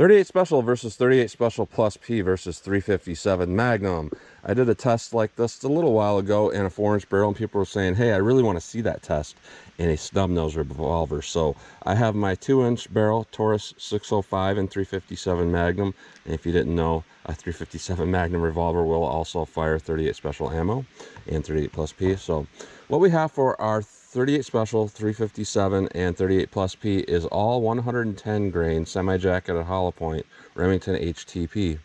38 Special versus 38 Special Plus P versus 357 Magnum. I did a test like this a little while ago in a 4-inch barrel, and people were saying, hey, I really want to see that test in a snub nose revolver. So I have my 2-inch barrel Taurus 605 and 357 Magnum. And if you didn't know, a 357 Magnum revolver will also fire 38 Special ammo and 38 Plus P. So what we have for our 38 Special, 357, and 38 Plus P is all 110 grain semi-jacketed hollow point Remington HTP.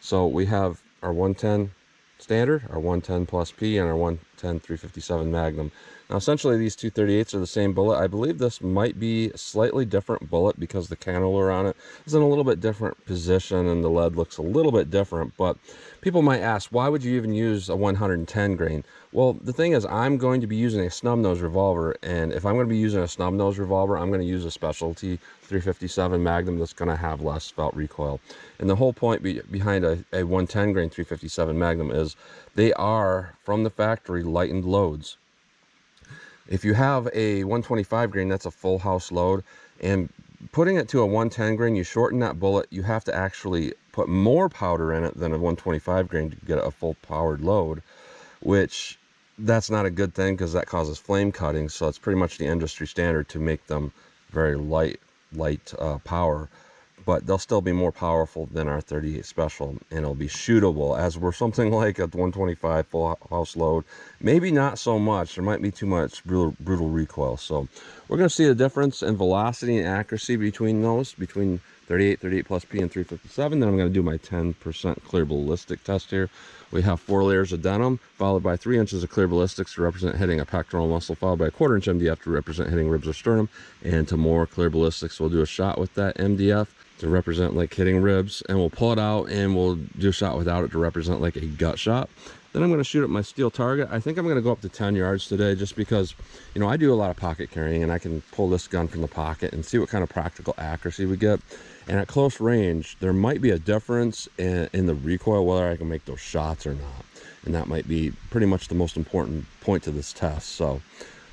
So we have our 110 standard, our 110 Plus P, and our 110 357 Magnum. Now essentially these two 38s are the same bullet. I believe this might be a slightly different bullet because the cannular on it is in a little bit different position and the lead looks a little bit different. But people might ask, why would you even use a 110 grain? Well, the thing is, I'm going to be using a snub nose revolver, and if I'm going to be using a snub nose revolver, I'm going to use a Specialty 357 Magnum that's going to have less felt recoil. And the whole point behind a 110 grain 357 Magnum is they are, from the factory, lightened loads. If you have a 125 grain, that's a full house load, and putting it to a 110 grain, you shorten that bullet. You have to actually put more powder in it than a 125 grain to get a full powered load, which that's not a good thing because that causes flame cutting. So it's pretty much the industry standard to make them very light power, but they'll still be more powerful than our 38 Special, and it'll be shootable as we're something like a 125 full house load. Maybe not so much. There might be too much brutal recoil. So we're going to see a difference in velocity and accuracy between those, between 38 Plus P and 357. Then I'm going to do my 10% clear ballistic test here. We have 4 layers of denim, followed by 3 inches of clear ballistics to represent hitting a pectoral muscle, followed by a 1/4 inch MDF to represent hitting ribs or sternum, and to more clear ballistics. We'll do a shot with that MDF to represent like hitting ribs, and we'll pull it out and we'll do a shot without it to represent like a gut shot. Then I'm going to shoot at my steel target. I think I'm going to go up to 10 yards today just because, you know, I do a lot of pocket carrying and I can pull this gun from the pocket and see what kind of practical accuracy we get. And at close range, there might be a difference in the recoil, whether I can make those shots or not. And that might be pretty much the most important point to this test. So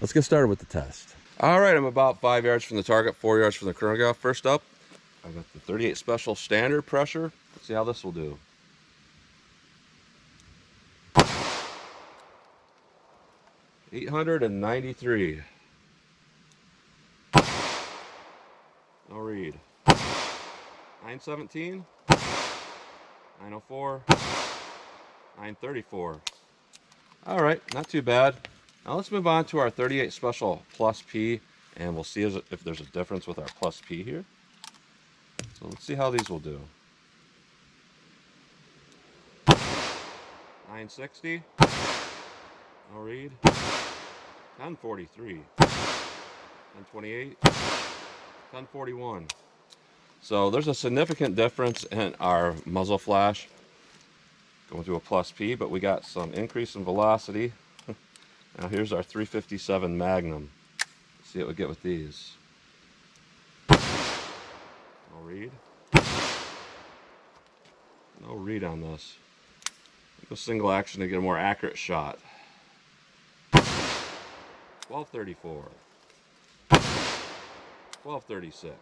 let's get started with the test. All right, I'm about 5 yards from the target, 4 yards from the chronograph. First up, I've got the 38 Special standard pressure. Let's see how this will do. $893. No read. 917. 904. 934. All right, not too bad. Now let's move on to our 38 Special Plus P, and we'll see if there's a difference with our Plus P here. So let's see how these will do. 960. No read. 1043. 1028. 1041. So there's a significant difference in our muzzle flash going to a Plus P, but we got some increase in velocity. Now here's our 357 Magnum. Let's see what we get with these. No read. No read on this. Go single action to get a more accurate shot. 1234. 1236.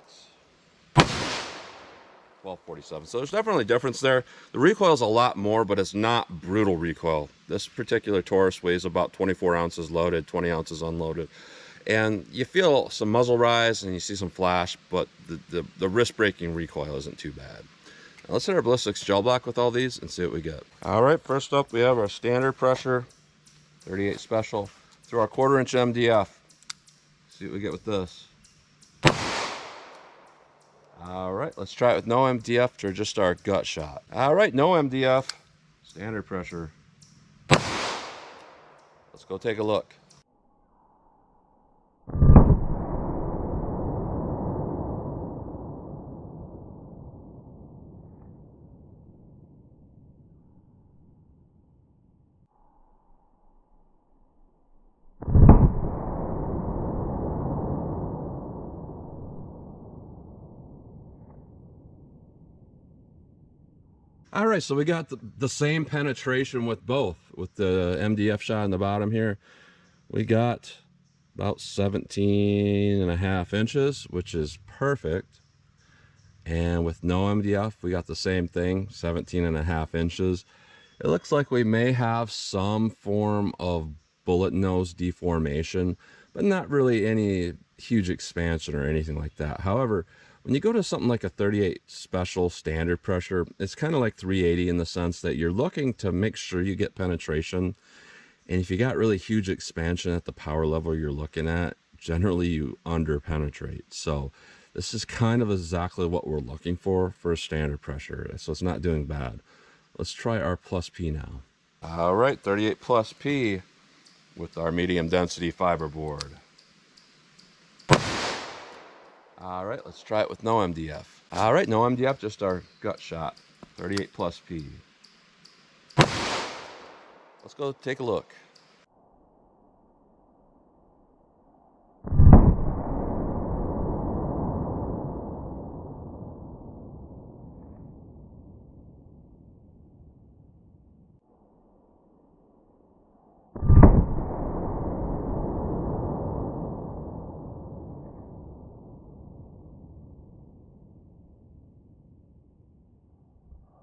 1247. So there's definitely a difference there. The recoil is a lot more, but it's not brutal recoil. This particular Taurus weighs about 24 ounces loaded, 20 ounces unloaded. And you feel some muzzle rise and you see some flash, but the wrist-breaking recoil isn't too bad. Now let's hit our Ballistics gel block with all these and see what we get. All right, first up we have our standard pressure, 38 Special, through our 1/4 inch MDF. See what we get with this. All right, let's try it with no MDF for just our gut shot. All right, no MDF, standard pressure. Let's go take a look. All right, so we got the same penetration with both. With the MDF shot in the bottom here, we got about 17.5 inches, which is perfect. And with no MDF, we got the same thing, 17.5 inches. It looks like we may have some form of bullet nose deformation, but not really any huge expansion or anything like that. However, when you go to something like a 38 special standard pressure, it's kind of like 380 in the sense that you're looking to make sure you get penetration. And if you got really huge expansion at the power level you're looking at, generally you under penetrate. So this is kind of exactly what we're looking for a standard pressure. So it's not doing bad. Let's try our plus P now. All right, 38 plus P with our medium density fiber board. All right, let's try it with no MDF. All right, no MDF, just our gut shot. 38 plus P. Let's go take a look.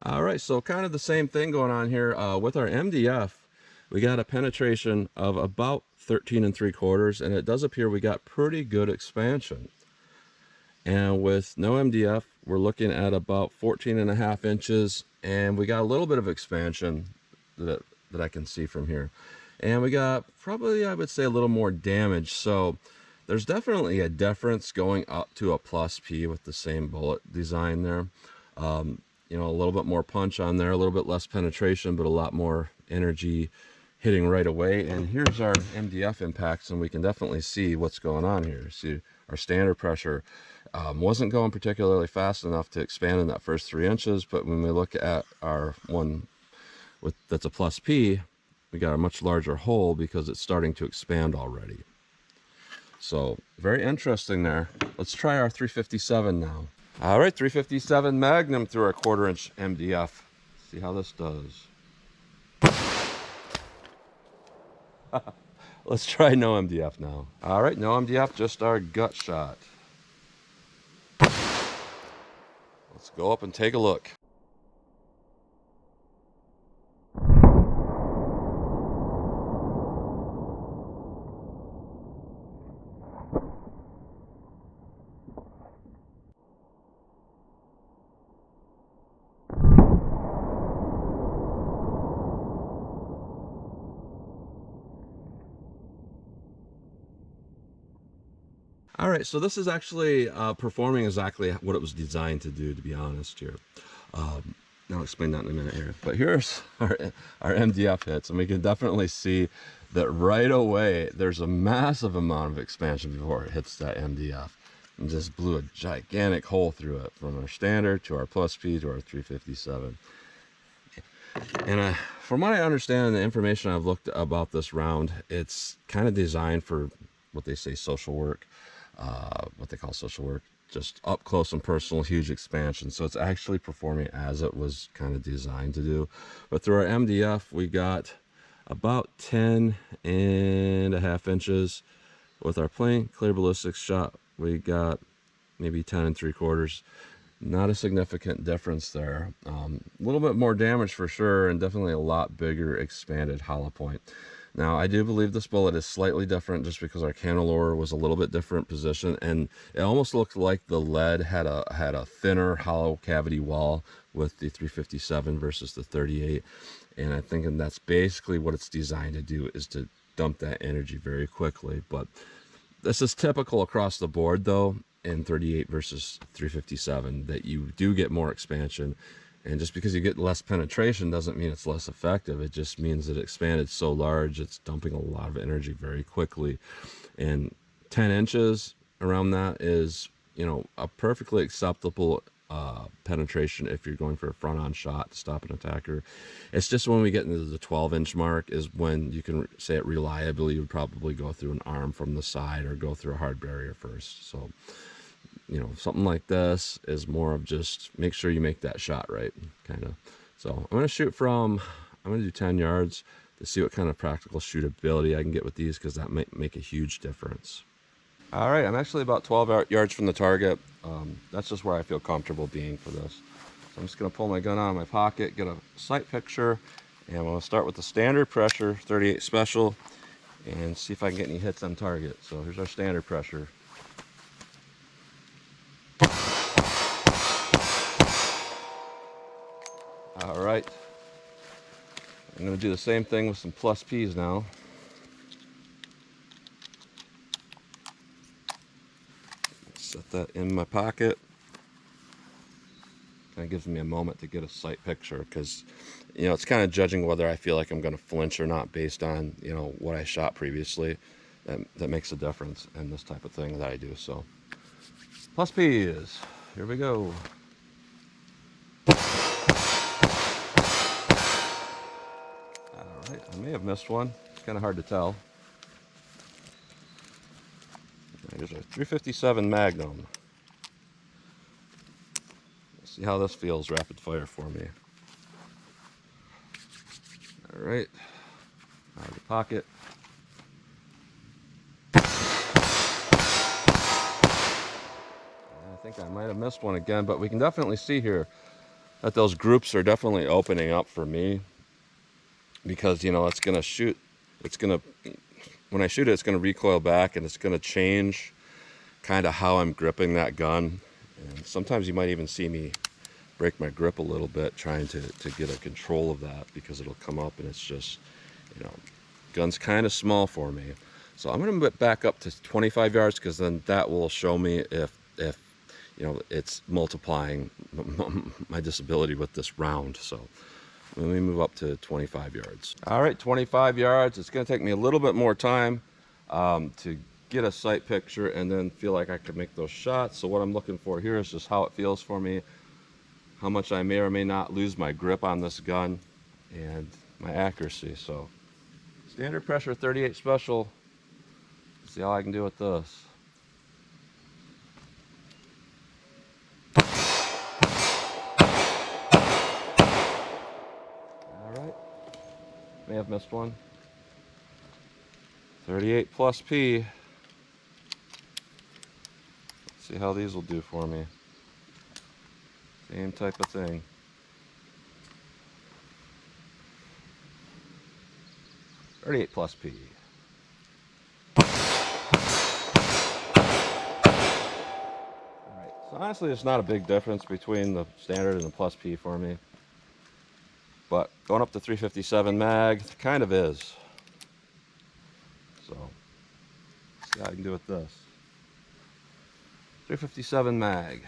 All right, so kind of the same thing going on here with our MDF. We got a penetration of about 13 3/4, and it does appear we got pretty good expansion. And with no MDF, we're looking at about 14.5 inches, and we got a little bit of expansion that I can see from here. And we got probably, I would say, a little more damage. So there's definitely a difference going up to a plus P with the same bullet design there. You know, a little bit more punch on there, a little bit less penetration, but a lot more energy hitting right away. And here's our MDF impacts, and we can definitely see what's going on here. See, our standard pressure wasn't going particularly fast enough to expand in that first 3 inches, but when we look at our one that's a plus P, we got a much larger hole because it's starting to expand already. So very interesting there. Let's try our 357 now. All right, 357 Magnum through our 1/4 inch MDF. See how this does. Let's try no MDF now. All right, no MDF, just our gut shot. Let's go up and take a look. All right, so this is actually performing exactly what it was designed to do, to be honest here. I'll explain that in a minute here. But here's our MDF hits, and we can definitely see that right away there's a massive amount of expansion before it hits that MDF. And just blew a gigantic hole through it from our standard to our plus P to our 357. And from what I understand and the information I've looked about this round, it's kind of designed for what they say social work. What they call social work, just up close and personal, huge expansion. So it's actually performing as it was kind of designed to do. But through our MDF, we got about 10.5 inches. With our plain clear ballistics shot, we got maybe 10 3/4. Not a significant difference there. A little bit more damage for sure, and definitely a lot bigger expanded hollow point. Now, I do believe this bullet is slightly different just because our cantilever was a little bit different position, and it almost looked like the lead had a thinner hollow cavity wall with the 357 versus the 38. And I'm thinking that's basically what it's designed to do, is to dump that energy very quickly. But this is typical across the board, though, in 38 versus 357, that you do get more expansion. And just because you get less penetration doesn't mean it's less effective. It just means that it expanded so large, it's dumping a lot of energy very quickly. And 10 inches around that is, you know, a perfectly acceptable penetration if you're going for a front-on shot to stop an attacker. It's just when we get into the 12-inch mark is when you can say it reliably. You would probably go through an arm from the side or go through a hard barrier first. So, you know, something like this is more of just make sure you make that shot right, kind of. So I'm going to shoot from, I'm going to do 10 yards to see what kind of practical shootability I can get with these, because that might make a huge difference. All right, I'm actually about 12 yards from the target. That's just where I feel comfortable being for this. So I'm just gonna pull my gun out of my pocket, get a sight picture, and I'm gonna start with the standard pressure, 38 special, and see if I can get any hits on target. So here's our standard pressure. All right, I'm gonna do the same thing with some plus P's now. Set that in my pocket. Kind of gives me a moment to get a sight picture, because you know, it's kind of judging whether I feel like I'm going to flinch or not based on, you know, what I shot previously. That makes a difference in this type of thing that I do. So plus P's, here we go. All right, I may have missed one. It's kind of hard to tell. There's a 357 Magnum. Let's see how this feels rapid fire for me. All right, out of the pocket. I think I might have missed one again, but we can definitely see here that those groups are definitely opening up for me, because, you know, it's going to shoot, it's going to, when I shoot it, it's going to recoil back, and it's going to change kind of how I'm gripping that gun. And sometimes you might even see me break my grip a little bit trying to get a control of that, because it'll come up and it's just, you know, gun's kind of small for me. So I'm going to back up to 25 yards, because then that will show me if you know, it's multiplying my disability with this round. So let me move up to 25 yards. All right, 25 yards. It's going to take me a little bit more time to get a sight picture and then feel like I could make those shots. So what I'm looking for here is just how it feels for me, how much I may or may not lose my grip on this gun, and my accuracy. So standard pressure 38 special. See how I can do with this. May have missed one. 38 plus P. Let's see how these will do for me. Same type of thing. .38 plus P. Alright, so honestly it's not a big difference between the standard and the plus P for me. But going up to 357 mag, it kind of is. So, let's see how I can do with this. 357 mag.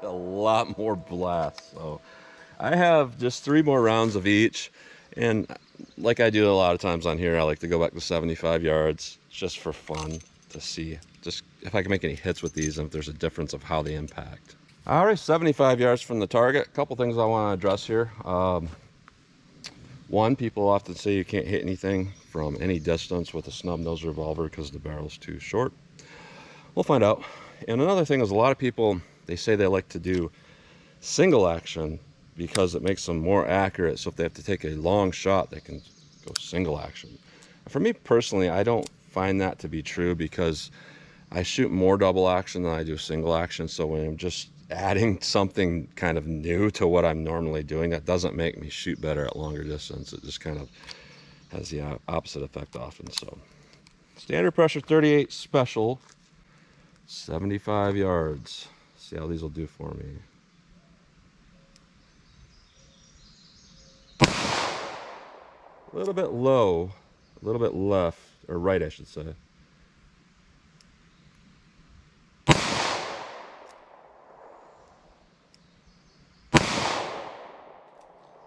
A lot more blast. So, I have just 3 more rounds of each. And like I do a lot of times on here, I like to go back to 75 yards just for fun, to see just if I can make any hits with these and if there's a difference of how they impact. All right, 75 yards from the target. A couple things I want to address here. One, people often say you can't hit anything from any distance with a snub nose revolver because the barrel's too short. We'll find out. And another thing is, a lot of people, they say they like to do single action because it makes them more accurate. So if they have to take a long shot, they can go single action. For me personally, I don't find that to be true, because I shoot more double action than I do single action. So when I'm just adding something kind of new to what I'm normally doing, that doesn't make me shoot better at longer distance. It just kind of has the opposite effect often. So standard pressure 38 special, 75 yards. See how these will do for me. A little bit low, a little bit left, or right I should say.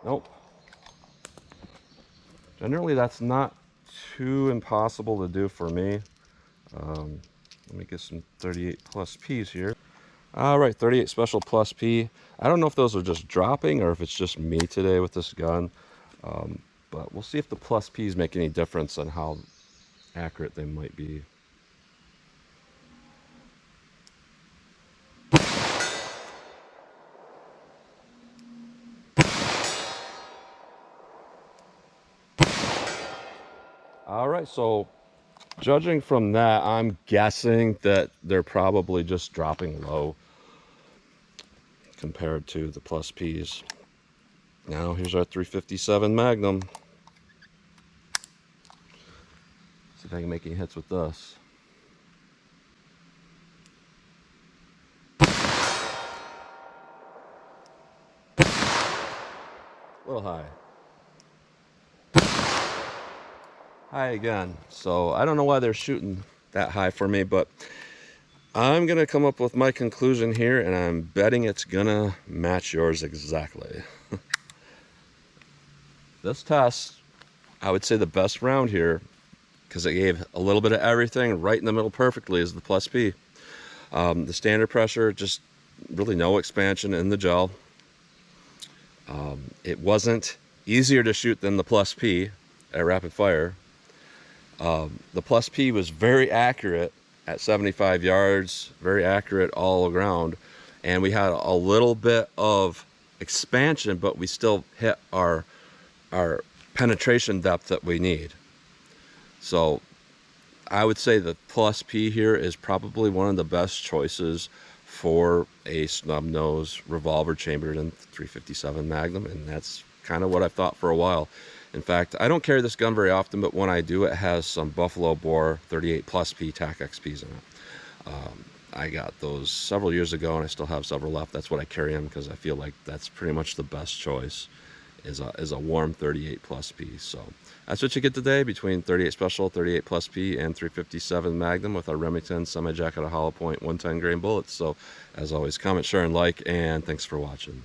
Nope. Generally that's not too impossible to do for me. Let me get some 38 plus P's here. All right, 38 special plus P. I don't know if those are just dropping or if it's just me today with this gun. But we'll see if the plus P's make any difference on how accurate they might be. All right, so judging from that, I'm guessing that they're probably just dropping low compared to the Plus Ps. Now here's our 357 Magnum. See if I can make any hits with this. A little high. High again. So I don't know why they're shooting that high for me, but I'm gonna come up with my conclusion here, and I'm betting it's gonna match yours exactly. This test, I would say the best round here, because it gave a little bit of everything right in the middle perfectly, is the Plus P. The standard pressure, just really no expansion in the gel. It wasn't easier to shoot than the Plus P at rapid fire. The Plus P was very accurate at 75 yards, very accurate all around, and we had a little bit of expansion, but we still hit our penetration depth that we need. So I would say the Plus P here is probably one of the best choices for a snub nose revolver chambered in 357 Magnum, and that's kind of what I've thought for a while. In fact, I don't carry this gun very often, but when I do, it has some Buffalo Bore 38 Plus P TAC XPs in it. I got those several years ago, and I still have several left. That's what I carry them, because I feel like that's pretty much the best choice, is a warm 38 Plus P. So that's what you get today between 38 Special, 38 Plus P, and 357 Magnum with our Remington semi-jacket hollow point 110 grain bullets. So as always, comment, share, and like, and thanks for watching.